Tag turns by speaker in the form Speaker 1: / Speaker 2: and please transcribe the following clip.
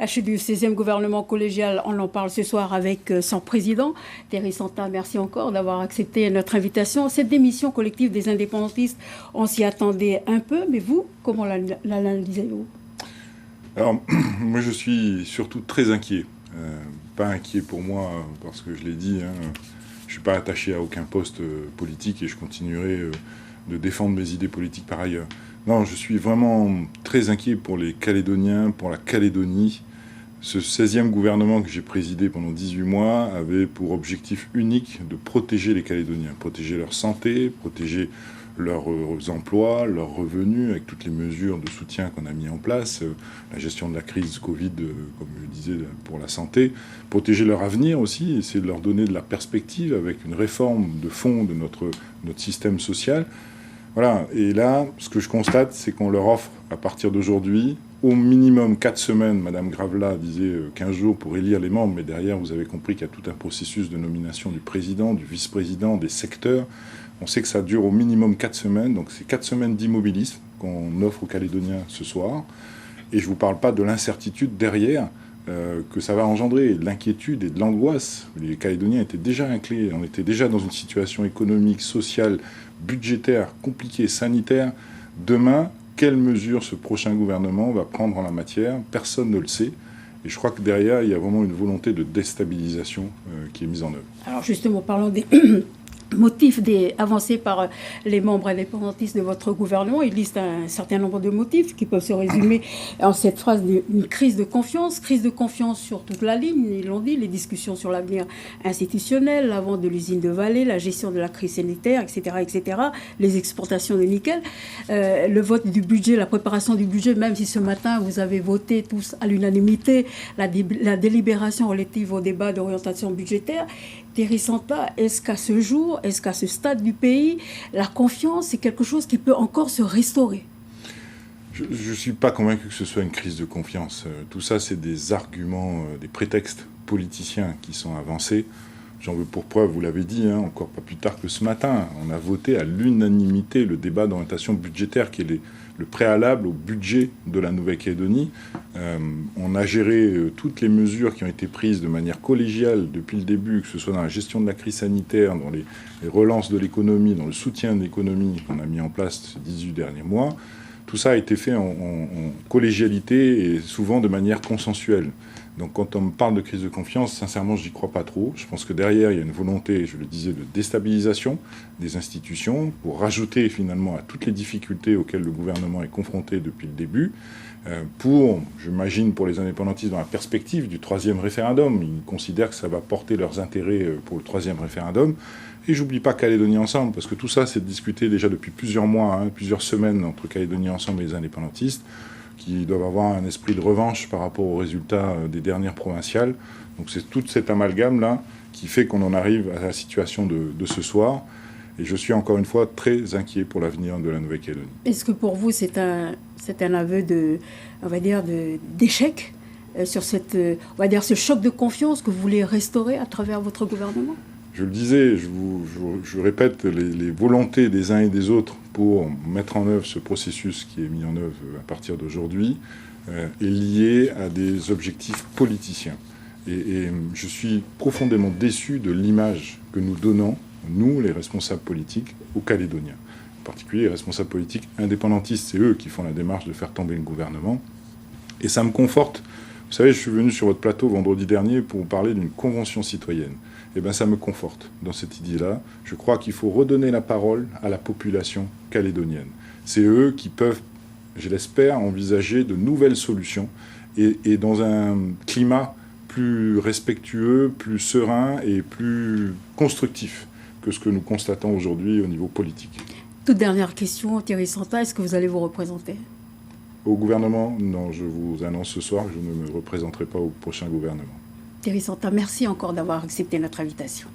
Speaker 1: La chute du 16e gouvernement collégial, on en parle ce soir avec son président. Thierry Santa, merci encore d'avoir accepté notre invitation. Cette démission collective des indépendantistes, on s'y attendait un peu, mais vous, comment l'analysez-vous?
Speaker 2: Alors, moi je suis surtout très inquiet. Pas inquiet pour moi, parce que je l'ai dit, je ne suis pas attaché à aucun poste politique et je continuerai de défendre mes idées politiques par ailleurs. Non, je suis vraiment très inquiet pour les Calédoniens, pour la Calédonie. Ce 16e gouvernement que j'ai présidé pendant 18 mois avait pour objectif unique de protéger les Calédoniens, protéger leur santé, protéger leurs emplois, leurs revenus, avec toutes les mesures de soutien qu'on a mis en place, la gestion de la crise Covid, comme je le disais, pour la santé, protéger leur avenir aussi, essayer de leur donner de la perspective avec une réforme de fond de notre système social. Voilà, et là, ce que je constate, c'est qu'on leur offre, à partir d'aujourd'hui, au minimum 4 semaines. Madame Gravela disait 15 jours pour élire les membres, mais derrière, vous avez compris qu'il y a tout un processus de nomination du président, du vice-président, des secteurs. On sait que ça dure au minimum 4 semaines, donc c'est 4 semaines d'immobilisme qu'on offre aux Calédoniens ce soir. Et je ne vous parle pas de l'incertitude derrière que ça va engendrer, de l'inquiétude et de l'angoisse. Les Calédoniens étaient déjà inquiets, on était déjà dans une situation économique, sociale, budgétaire, compliquée, sanitaire. Demain, quelles mesures ce prochain gouvernement va prendre en la matière? Personne ne le sait. Et je crois que derrière, il y a vraiment une volonté de déstabilisation qui est mise en œuvre.
Speaker 1: Alors justement, parlons des motifs avancés par les membres indépendantistes de votre gouvernement. Ils listent un certain nombre de motifs qui peuvent se résumer en cette phrase d'une crise de confiance sur toute la ligne. Ils l'ont dit, les discussions sur l'avenir institutionnel, la vente de l'usine de Vallée, la gestion de la crise sanitaire, etc., les exportations de nickel, le vote du budget, la préparation du budget, même si ce matin vous avez voté tous à l'unanimité la délibération relative au débat d'orientation budgétaire. Thierry Santa, est-ce qu'à ce jour, est-ce qu'à ce stade du pays, la confiance est quelque chose qui peut encore se restaurer?
Speaker 2: Je ne suis pas convaincu que ce soit une crise de confiance. Tout ça, c'est des arguments, des prétextes politiciens qui sont avancés. J'en veux pour preuve, vous l'avez dit, encore pas plus tard que ce matin, on a voté à l'unanimité le débat d'orientation budgétaire qui est le préalable au budget de la Nouvelle-Calédonie. On a géré toutes les mesures qui ont été prises de manière collégiale depuis le début, que ce soit dans la gestion de la crise sanitaire, dans les relances de l'économie, dans le soutien de l'économie qu'on a mis en place ces 18 derniers mois. Tout ça a été fait en collégialité et souvent de manière consensuelle. Donc quand on me parle de crise de confiance, sincèrement, je n'y crois pas trop. Je pense que derrière, il y a une volonté, je le disais, de déstabilisation des institutions pour rajouter finalement à toutes les difficultés auxquelles le gouvernement est confronté depuis le début. J'imagine, pour les indépendantistes, dans la perspective du 3e référendum. Ils considèrent que ça va porter leurs intérêts pour le 3e référendum. Et j'oublie pas Calédonie Ensemble, parce que tout ça, c'est discuté déjà depuis plusieurs mois, plusieurs semaines entre Calédonie Ensemble et les indépendantistes, qui doivent avoir un esprit de revanche par rapport aux résultats des dernières provinciales. Donc c'est tout cet amalgame-là qui fait qu'on en arrive à la situation de ce soir. Et je suis encore une fois très inquiet pour l'avenir de la Nouvelle-Calédonie.
Speaker 1: Est-ce que pour vous, c'est un aveu d'échec sur ce choc de confiance que vous voulez restaurer à travers votre gouvernement?
Speaker 2: Je le disais, je répète, les volontés des uns et des autres pour mettre en œuvre ce processus qui est mis en œuvre à partir d'aujourd'hui est lié à des objectifs politiciens. Et je suis profondément déçu de l'image que nous donnons, nous, les responsables politiques, aux Calédoniens. En particulier, les responsables politiques indépendantistes, c'est eux qui font la démarche de faire tomber le gouvernement. Et ça me conforte. Vous savez, je suis venu sur votre plateau vendredi dernier pour vous parler d'une convention citoyenne. Eh bien, ça me conforte dans cette idée-là. Je crois qu'il faut redonner la parole à la population calédonienne. C'est eux qui peuvent, je l'espère, envisager de nouvelles solutions et dans un climat plus respectueux, plus serein et plus constructif que ce que nous constatons aujourd'hui au niveau politique.
Speaker 1: Toute dernière question, Thierry Santa, est-ce que vous allez vous représenter?
Speaker 2: Au gouvernement, non, je vous annonce ce soir que je ne me représenterai pas au prochain gouvernement.
Speaker 1: Thierry Santa, merci encore d'avoir accepté notre invitation.